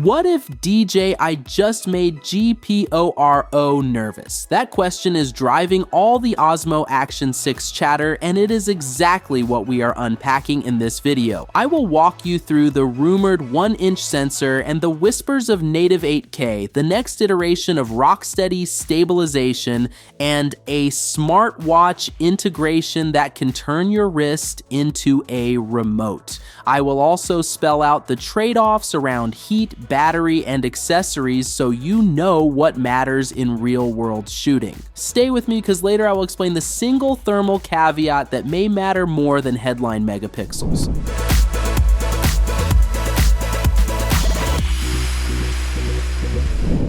What if DJI just made GPORO nervous? That question is driving all the Osmo Action 6 chatter, and it is exactly what we are unpacking in this video. I will walk you through the rumored 1-inch sensor and the whispers of native 8K, the next iteration of RockSteady stabilization, and a smartwatch integration that can turn your wrist into a remote. I will also spell out the trade-offs around heat, battery, and accessories so you know what matters in real-world shooting. Stay with me because later I will explain the single thermal caveat that may matter more than headline megapixels.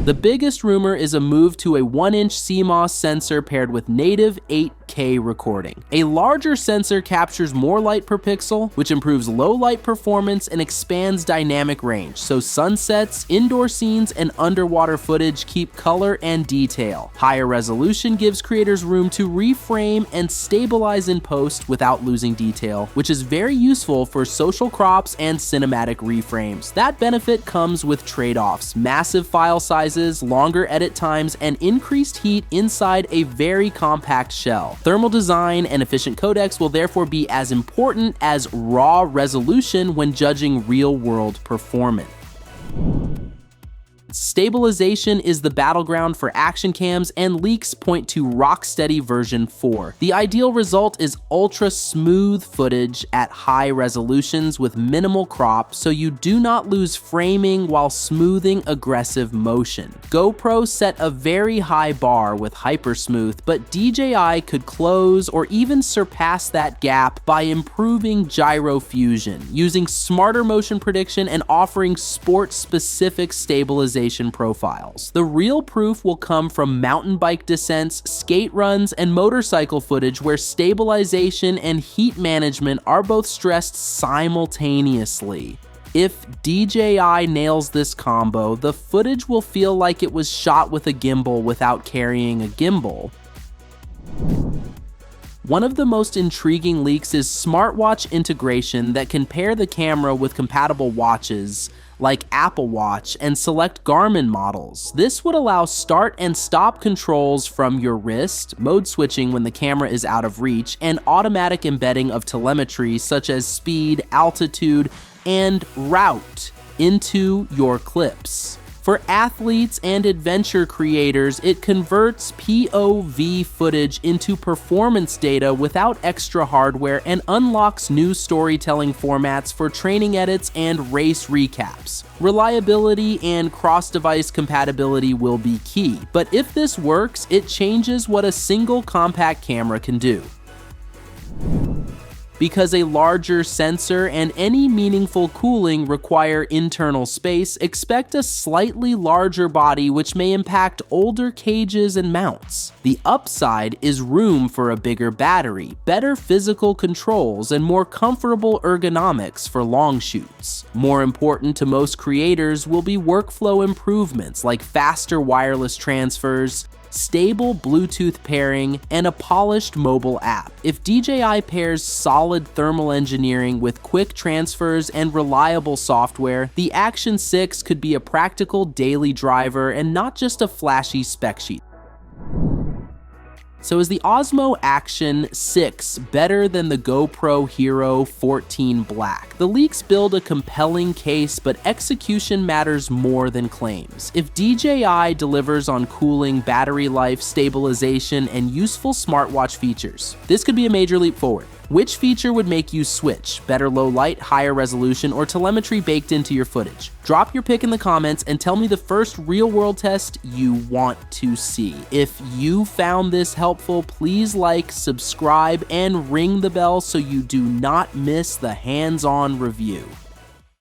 The biggest rumor is a move to a 1-inch CMOS sensor paired with native 8K recording. A larger sensor captures more light per pixel, which improves low light performance and expands dynamic range, so sunsets, indoor scenes, and underwater footage keep color and detail. Higher resolution gives creators room to reframe and stabilize in post without losing detail, which is very useful for social crops and cinematic reframes. That benefit comes with trade-offs: massive file sizes, longer edit times, and increased heat inside a very compact shell. Thermal design and efficient codecs will therefore be as important as raw resolution when judging real-world performance. Stabilization is the battleground for action cams, and leaks point to RockSteady version 4. The ideal result is ultra smooth footage at high resolutions with minimal crop, so you do not lose framing while smoothing aggressive motion. GoPro set a very high bar with hypersmooth, but DJI could close or even surpass that gap by improving gyro fusion, using smarter motion prediction, and offering sport-specific stabilization profiles. The real proof will come from mountain bike descents, skate runs, and motorcycle footage where stabilization and heat management are both stressed simultaneously. If DJI nails this combo, the footage will feel like it was shot with a gimbal without carrying a gimbal. One of the most intriguing leaks is smartwatch integration that can pair the camera with compatible watches like Apple Watch and select Garmin models. This would allow start and stop controls from your wrist, mode switching when the camera is out of reach, and automatic embedding of telemetry such as speed, altitude, and route into your clips. For athletes and adventure creators, it converts POV footage into performance data without extra hardware and unlocks new storytelling formats for training edits and race recaps. Reliability and cross-device compatibility will be key, but if this works, it changes what a single compact camera can do. Because a larger sensor and any meaningful cooling require internal space, expect a slightly larger body, which may impact older cages and mounts. The upside is room for a bigger battery, better physical controls, and more comfortable ergonomics for long shoots. More important to most creators will be workflow improvements like faster wireless transfers, stable Bluetooth pairing, and a polished mobile app. If DJI pairs solid thermal engineering with quick transfers and reliable software, the Action 6 could be a practical daily driver and not just a flashy spec sheet. So is the Osmo Action 6 better than the GoPro Hero 14 Black? The leaks build a compelling case, but execution matters more than claims. If DJI delivers on cooling, battery life, stabilization, and useful smartwatch features, this could be a major leap forward. Which feature would make you switch? Better low light, higher resolution, or telemetry baked into your footage? Drop your pick in the comments and tell me the first real-world test you want to see. If you found this helpful, please like, subscribe, and ring the bell so you do not miss the hands-on review.